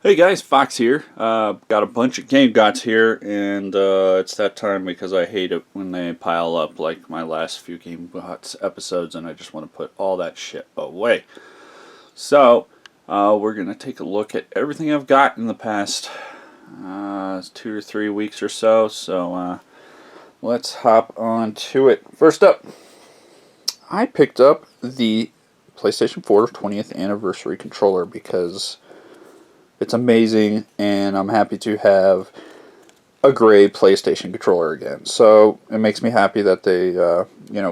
Hey guys, Fox here. Got a bunch of Game Gots here, and it's that time because I hate it when they pile up like my last few Game Gots episodes, and I just want to put all that shit away. So, we're going to take a look at everything I've got in the past 2 or 3 weeks or so. So, let's hop on to it. First up, I picked up the PlayStation 4 20th anniversary controller because it's amazing, and I'm happy to have a gray PlayStation controller again. So it makes me happy that they,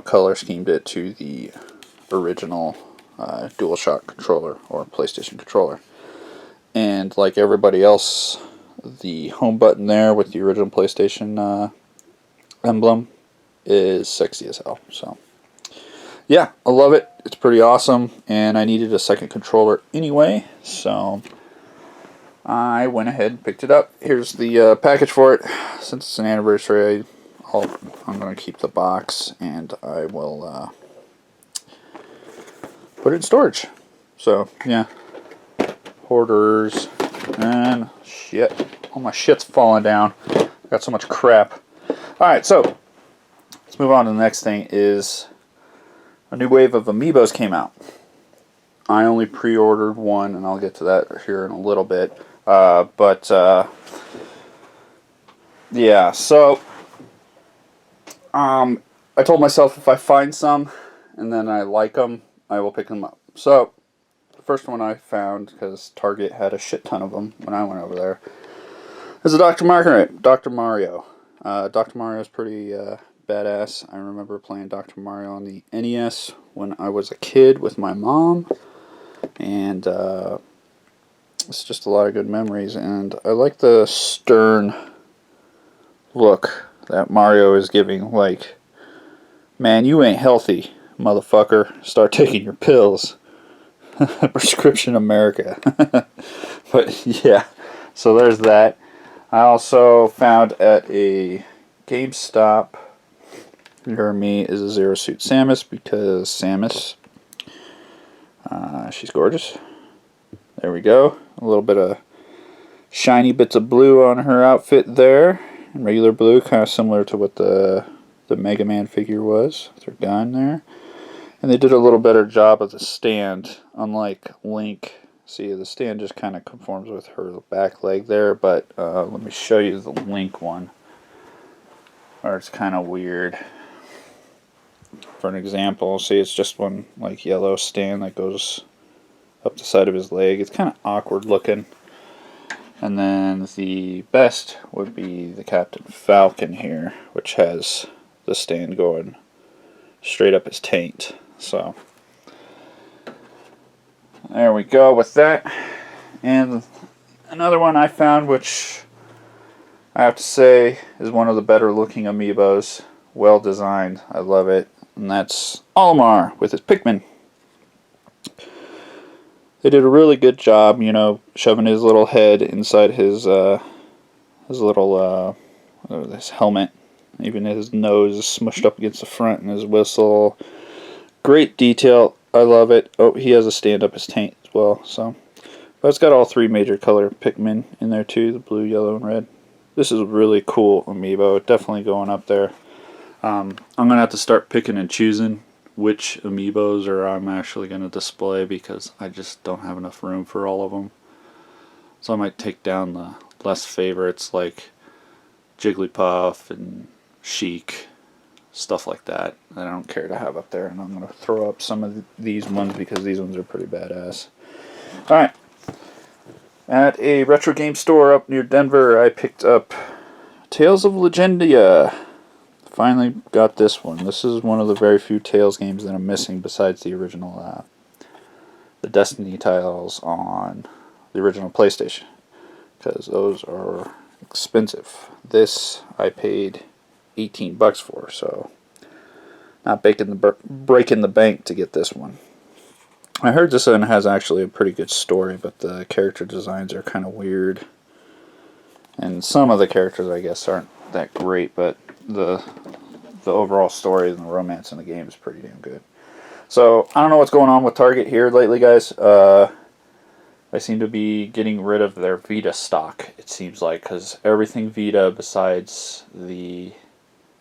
color schemed it to the original DualShock controller or PlayStation controller. And like everybody else, the home button there with the original PlayStation emblem is sexy as hell. So yeah, I love it. It's pretty awesome, and I needed a second controller anyway, so I went ahead and picked it up. Here's the package for it. Since it's an anniversary, I'm going to keep the box, and I will put it in storage. So, yeah. Hoarders. And shit. All my shit's falling down. I got so much crap. Alright, so let's move on to the next thing. Is a new wave of amiibos came out. I only pre-ordered one, and I'll get to that here in a little bit. Yeah, so I told myself if I find some and then I like them, I will pick them up. So the first one I found, because Target had a shit ton of them when I went over there, is a Dr. Mario. Dr. Mario is pretty badass. I remember playing Dr. Mario on the NES when I was a kid with my mom, and it's just a lot of good memories, and I like the stern look that Mario is giving, like, man, you ain't healthy, motherfucker, start taking your pills. Prescription America. But yeah, so there's that. I also found at a GameStop near me is a Zero Suit Samus, because Samus, she's gorgeous. There we go. A little bit of shiny bits of blue on her outfit there. Regular blue, kind of similar to what the Mega Man figure was with her gun there. And they did a little better job of the stand, unlike Link. See, the stand just kind of conforms with her back leg there, but let me show you the Link one, or it's kind of weird. For an example, see, it's just one like yellow stand that goes up the side of his leg. It's kind of awkward looking. And then the best would be the Captain Falcon here, which has the stand going straight up his taint. So there we go with that. And another one I found, which I have to say is one of the better looking amiibos. Well designed. I love it. And that's Olimar with his Pikmin. They did a really good job, shoving his little head inside his little his helmet. Even his nose is smushed up against the front, and his whistle. Great detail. I love it. Oh, he has a stand up his taint as well. So, but it's got all three major color Pikmin in there too: the blue, yellow, and red. This is a really cool amiibo. Definitely going up there. I'm gonna have to start picking and choosing which amiibos I'm actually going to display, because I just don't have enough room for all of them. So I might take down the less favorites like Jigglypuff and Sheik, stuff like that I don't care to have up there, and I'm going to throw up some of these ones because these ones are pretty badass. Alright, at a retro game store up near Denver, I picked up Tales of Legendia. Finally got this one. This is one of the very few Tales games that I'm missing besides the original, the Destiny titles on the original PlayStation, because those are expensive. This I paid $18 for, so not breaking the bank to get this one. I heard this one has actually a pretty good story, but the character designs are kind of weird, and some of the characters I guess aren't that great, but the overall story and the romance in the game is pretty damn good. So I don't know what's going on with Target here lately, guys. They seem to be getting rid of their Vita stock, it seems like, because everything Vita besides the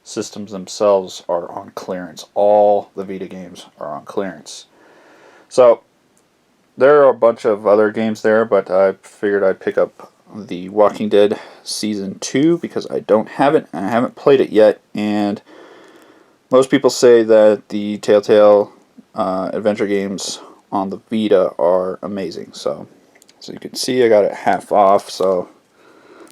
systems themselves are on clearance. All the Vita games are on clearance. So there are a bunch of other games there, but I figured I'd pick up The Walking Dead Season 2 because I don't have it, and I haven't played it yet, and most people say that the Telltale adventure games on the Vita are amazing. So you can see I got it half off, so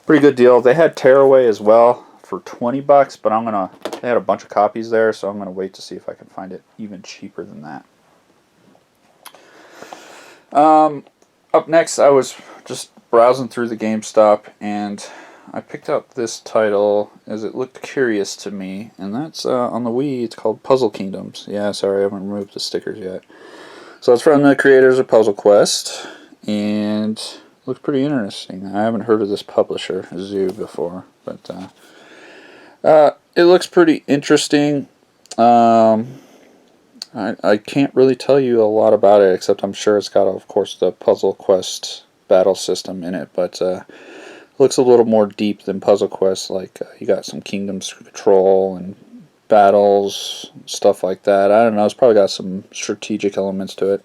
pretty good deal. They had Tearaway as well for $20, but they had a bunch of copies there, so I'm gonna wait to see if I can find it even cheaper than that. Up next, I was just browsing through the GameStop, and I picked up this title as it looked curious to me, and that's on the Wii. It's called Puzzle Kingdoms. Yeah, sorry, I haven't removed the stickers yet. So it's from the creators of Puzzle Quest, and looks pretty interesting. I haven't heard of this publisher, Zoo, before, but it looks pretty interesting. I can't really tell you a lot about it, except I'm sure it's got, of course, the Puzzle Quest battle system in it, but looks a little more deep than Puzzle Quest. Like, you got some kingdoms to control and battles, stuff like that. I don't know, it's probably got some strategic elements to it.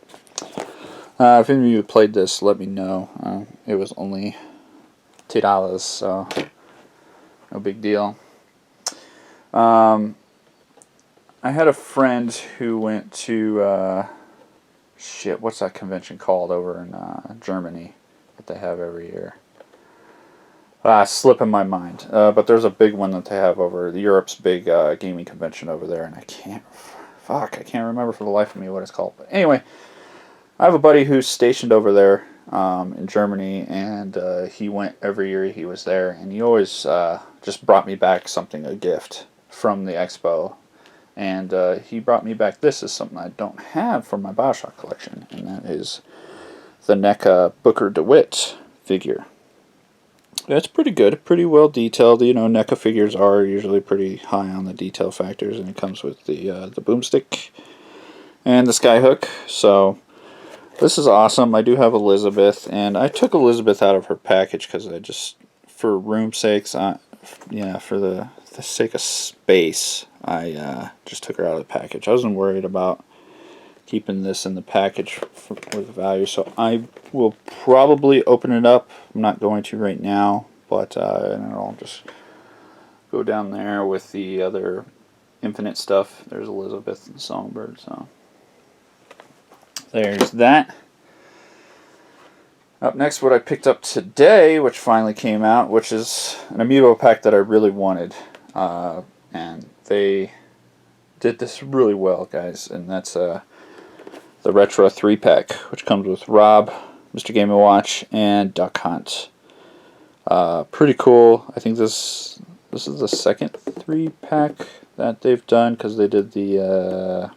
If any of you played this, let me know. It was only $2, so no big deal. I had a friend who went to, what's that convention called over in Germany that they have every year? Slipping my mind. But there's a big one that they have over, Europe's big gaming convention over there, and I can't remember for the life of me what it's called. But anyway, I have a buddy who's stationed over there in Germany, and he went every year he was there, and he always just brought me back something, a gift from the expo. And he brought me back this as something I don't have from my Bioshock collection, and that is the NECA Booker DeWitt figure. It's pretty good, pretty well detailed. You know, NECA figures are usually pretty high on the detail factors, and it comes with the boomstick and the skyhook. So this is awesome. I do have Elizabeth, and I took Elizabeth out of her package because I just, for room sakes, for the sake of space, I just took her out of the package. I wasn't worried about keeping this in the package with value, so I will probably open it up. I'm not going to right now, but and I'll just go down there with the other Infinite stuff. There's Elizabeth and Songbird, so there's that. Up next, what I picked up today, which finally came out, which is an amiibo pack that I really wanted, and they did this really well, guys, and that's the Retro 3-pack, which comes with Rob, Mr. Game & Watch, and Duck Hunt. Pretty cool. I think this is the second 3-pack that they've done, because they did the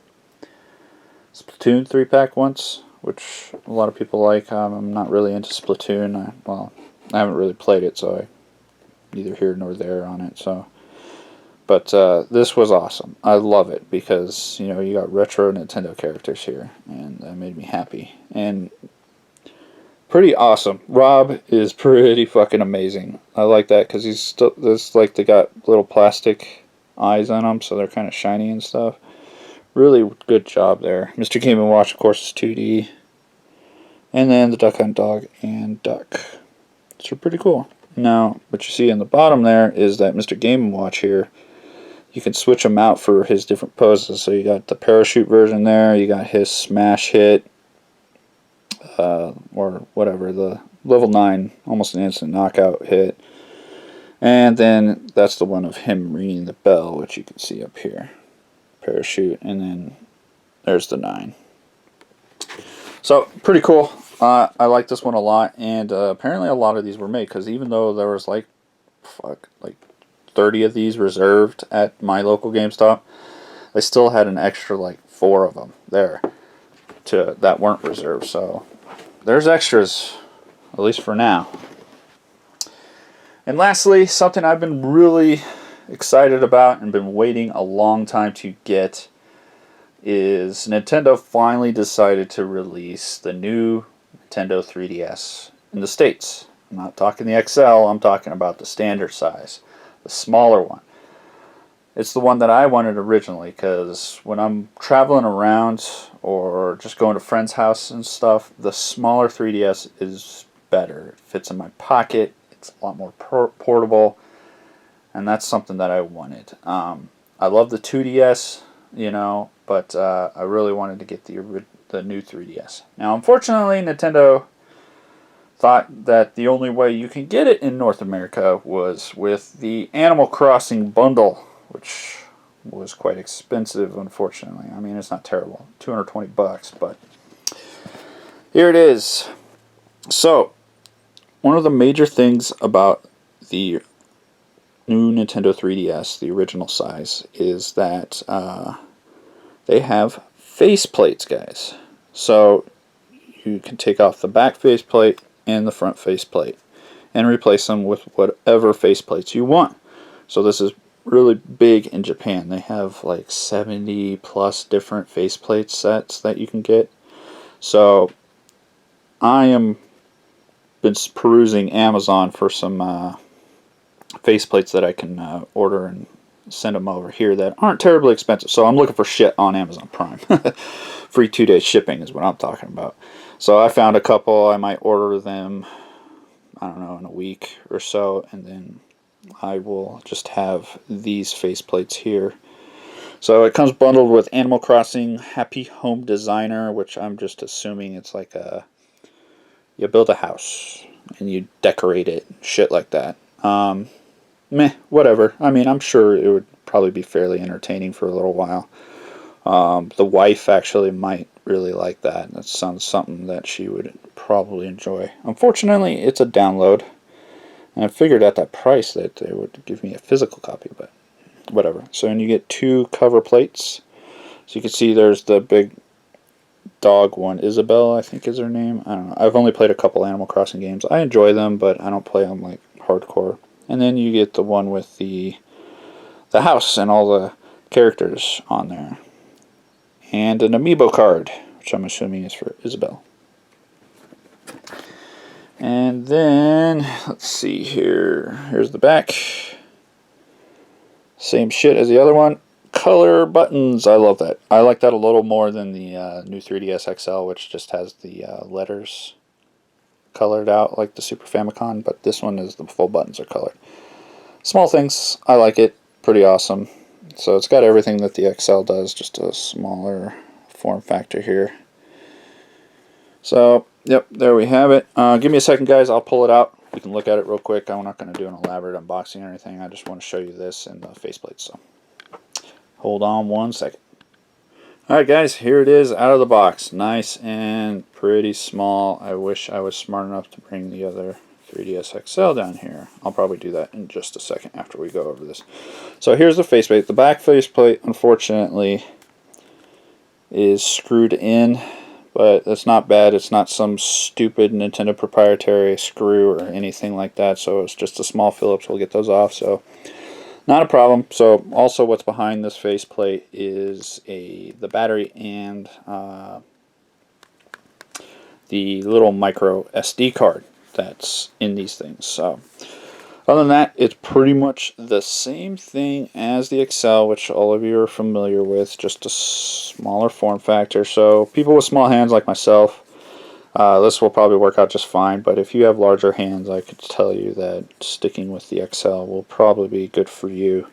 Splatoon 3-pack once, which a lot of people like. I'm not really into Splatoon. I haven't really played it, so I'm neither here nor there on it. But this was awesome. I love it because, you know, you got retro Nintendo characters here, and that made me happy. And pretty awesome. Rob is pretty fucking amazing. I like that because he's still, they got little plastic eyes on them, so they're kind of shiny and stuff. Really good job there. Mr. Game & Watch, of course, is 2D. And then the Duck Hunt dog and duck. So pretty cool. Now, what you see in the bottom there is that Mr. Game & Watch here, you can switch him out for his different poses. So you got the parachute version there, you got his smash hit, or whatever, the level 9, almost an instant knockout hit. And then that's the one of him ringing the bell, which you can see up here. Parachute, and then there's the 9. So, pretty cool. I like this one a lot, and apparently a lot of these were made, because even though there was like 30 of these reserved at my local GameStop, they still had an extra like 4 of them there that weren't reserved. So there's extras, at least for now. And lastly, something I've been really excited about and been waiting a long time to get is Nintendo finally decided to release the new Nintendo 3DS in the States. I'm not talking the XL, I'm talking about the standard size, the smaller one. It's the one that I wanted originally, because when I'm traveling around or just going to friends' house and stuff, the smaller 3DS is better. It fits in my pocket, it's a lot more portable, and that's something that I wanted. I love the 2DS, you know, but I really wanted to get the new 3DS. Now, unfortunately, Nintendo thought that the only way you can get it in North America was with the Animal Crossing bundle, which was quite expensive, unfortunately. I mean, it's not terrible, $220, but here it is. So, one of the major things about the new Nintendo 3DS, the original size, is that they have faceplates, guys. So, you can take off the back faceplate and the front faceplate and replace them with whatever faceplates you want. So this is really big in Japan. They have like 70 plus different faceplate sets that you can get. So I am been perusing Amazon for some faceplates that I can order and send them over here that aren't terribly expensive. So I'm looking for shit on Amazon Prime. Free 2-day shipping is what I'm talking about. So I found a couple. I might order them, I don't know, in a week or so, and then I will just have these faceplates here. So it comes bundled with Animal Crossing Happy Home Designer, which I'm just assuming it's like you build a house and you decorate it, shit like that. Whatever. I mean, I'm sure it would probably be fairly entertaining for a little while. The wife actually might really like that. That sounds something that she would probably enjoy. Unfortunately, it's a download, and I figured at that price that they would give me a physical copy, but whatever. So, and you get 2 cover plates. So you can see there's the big dog one, Isabelle, I think is her name. I don't know. I've only played a couple Animal Crossing games. I enjoy them, but I don't play them like hardcore. And then you get the one with the house and all the characters on there. And an amiibo card, which I'm assuming is for Isabelle. And then, let's see here. Here's the back. Same shit as the other one. Color buttons. I love that. I like that a little more than the new 3DS XL, which just has the letters colored out like the Super Famicom. But this one is the full buttons are colored. Small things. I like it. Pretty awesome. So it's got everything that the XL does, just a smaller form factor here. So, yep, there we have it. Give me a second, guys. I'll pull it out. We can look at it real quick. I'm not going to do an elaborate unboxing or anything. I just want to show you this and the faceplate. So, hold on one second. Alright, guys, here it is out of the box. Nice and pretty small. I wish I was smart enough to bring the other 3DS XL down here. I'll probably do that in just a second after we go over this. So here's the faceplate. The back faceplate, unfortunately, is screwed in, but that's not bad. It's not some stupid Nintendo proprietary screw or anything like that, so it's just a small Phillips. We'll get those off, so not a problem. So also what's behind this faceplate is the battery and the little micro SD card that's in these things. So other than that, it's pretty much the same thing as the XL, which all of you are familiar with, just a smaller form factor. So people with small hands like myself, this will probably work out just fine, but if you have larger hands, I could tell you that sticking with the XL will probably be good for you.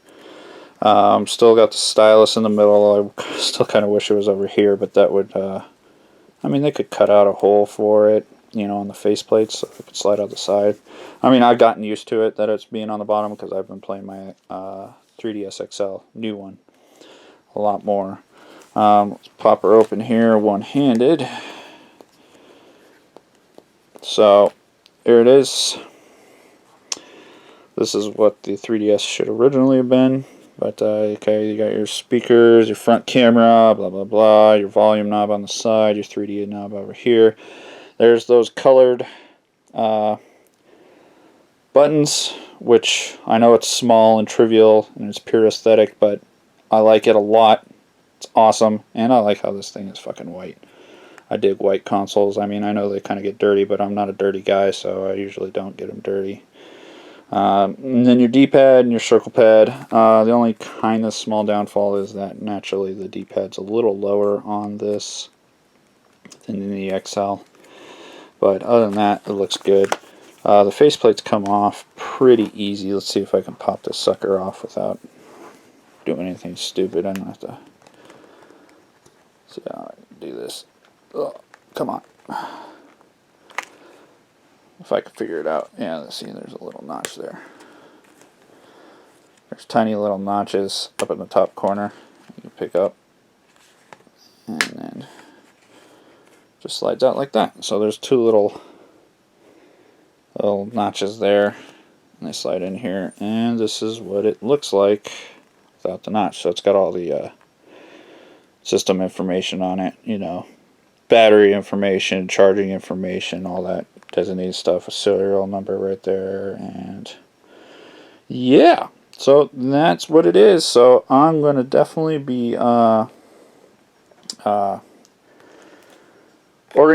Still got the stylus in the middle. I still kind of wish it was over here, but that would, I mean, they could cut out a hole for it, you know, on the faceplate so it could slide out the side. I mean, I've gotten used to it, that it's being on the bottom, because I've been playing my 3DS XL, new one, a lot more. Let's pop her open here one-handed. So, here it is. This is what the 3DS should originally have been. But, okay, you got your speakers, your front camera, blah, blah, blah, your volume knob on the side, your 3D knob over here. There's those colored buttons, which I know it's small and trivial and it's pure aesthetic, but I like it a lot. It's awesome, and I like how this thing is fucking white. I dig white consoles. I mean, I know they kind of get dirty, but I'm not a dirty guy, so I usually don't get them dirty. And then your D-pad and your circle pad. The only kind of small downfall is that naturally the D-pad's a little lower on this than in the XL. But other than that, it looks good. The faceplates come off pretty easy. Let's see if I can pop this sucker off without doing anything stupid. I don't have to see how I can do this. Oh, come on. If I can figure it out. Yeah, let's see, there's a little notch there. There's tiny little notches up in the top corner you can pick up. And then just slides out like that. So there's two little notches there. And they slide in here. And this is what it looks like without the notch. So it's got all the system information on it. You know, battery information, charging information, all that designated stuff. A serial number right there. And yeah. So that's what it is. So I'm going to definitely be ordering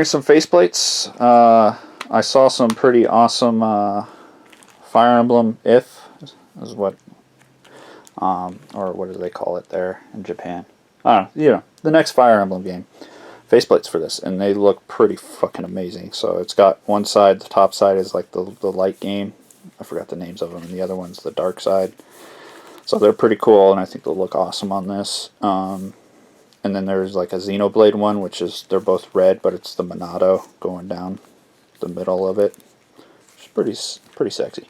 some faceplates. I saw some pretty awesome Fire Emblem is what, or what do they call it there in Japan? I don't know, you know, the next Fire Emblem game. Faceplates for this, and they look pretty fucking amazing. So it's got one side, the top side is like the light game. I forgot the names of them, and the other one's the dark side. So they're pretty cool, and I think they'll look awesome on this. And then there's like a Xenoblade one, which is, they're both red, but it's the Monado going down the middle of it. It's pretty sexy.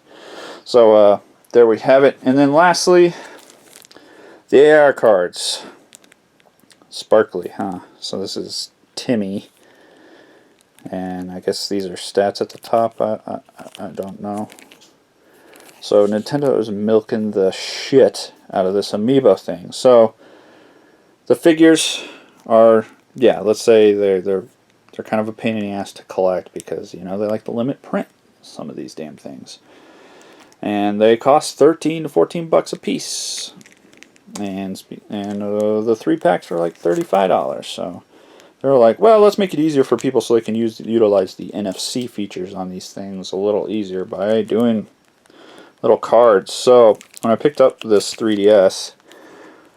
So there we have it. And then lastly, the AR cards. Sparkly, huh? So this is Timmy. And I guess these are stats at the top. I don't know. So Nintendo is milking the shit out of this amiibo thing. So the figures are, yeah, let's say they're kind of a pain in the ass to collect because, you know, they like to limit print some of these damn things. And they cost 13 to 14 bucks a piece. And the 3-packs are like $35. So they're like, well, let's make it easier for people so they can utilize the NFC features on these things a little easier by doing little cards. So when I picked up this 3DS,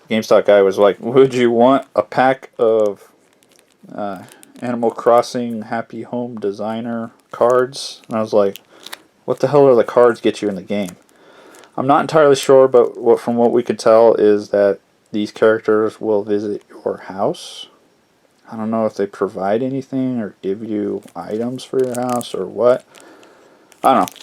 GameStop guy was like, would you want a pack of Animal Crossing Happy Home Designer cards? And I was like, what the hell are the cards get you in the game? I'm not entirely sure, but from what we could tell is that these characters will visit your house. I don't know if they provide anything or give you items for your house or what. I don't know.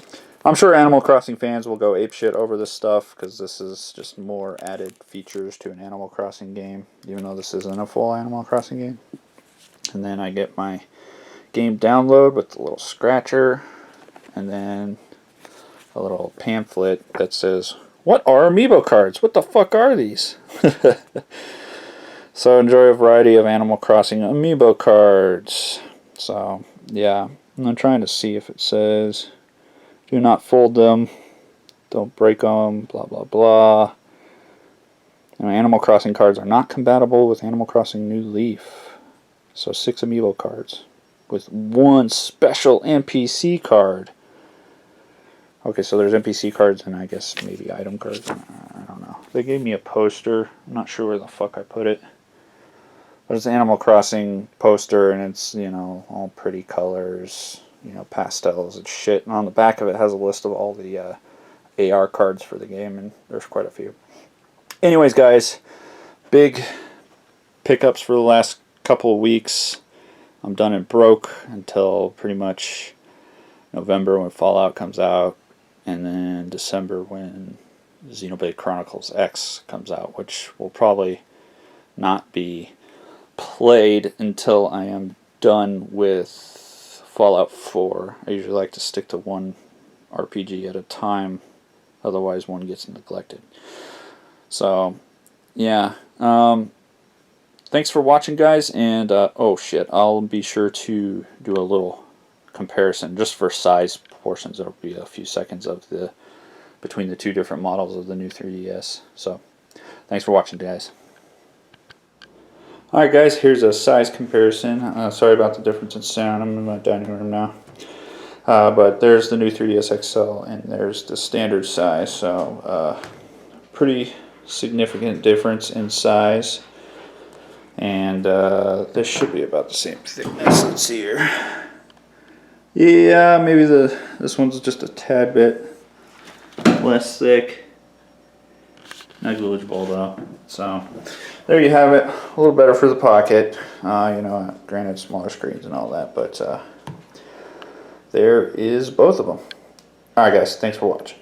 I'm sure Animal Crossing fans will go apeshit over this stuff because this is just more added features to an Animal Crossing game, even though this isn't a full Animal Crossing game. And then I get my game download with the little scratcher, and then a little pamphlet that says, what are amiibo cards? What the fuck are these? So enjoy a variety of Animal Crossing amiibo cards. So, yeah. And I'm trying to see if it says, do not fold them, don't break them, blah, blah, blah. And Animal Crossing cards are not compatible with Animal Crossing New Leaf. So 6 amiibo cards with 1 special NPC card. Okay, so there's NPC cards and I guess maybe item cards. I don't know. They gave me a poster. I'm not sure where the fuck I put it. But it's an Animal Crossing poster and it's, you know, all pretty colors, you know, pastels and shit. And on the back of it has a list of all the AR cards for the game, and there's quite a few. Anyways, guys, big pickups for the last couple of weeks. I'm done and broke until pretty much November when Fallout comes out, and then December when Xenoblade Chronicles X comes out, which will probably not be played until I am done with Fallout 4. I usually like to stick to one RPG at a time, otherwise one gets neglected. So, yeah. Thanks for watching, guys, and oh shit, I'll be sure to do a little comparison just for size portions. It'll be a few seconds of between the two different models of the new 3DS. So, thanks for watching, guys. Alright guys, here's a size comparison. Sorry about the difference in sound. I'm in my dining room now. But there's the new 3DS XL and there's the standard size. So pretty significant difference in size. And this should be about the same thickness. Let's see here. Yeah, maybe this one's just a tad bit less thick. Negligible though. So there you have it. A little better for the pocket. You know, granted smaller screens and all that, but there is both of them. Alright guys, thanks for watching.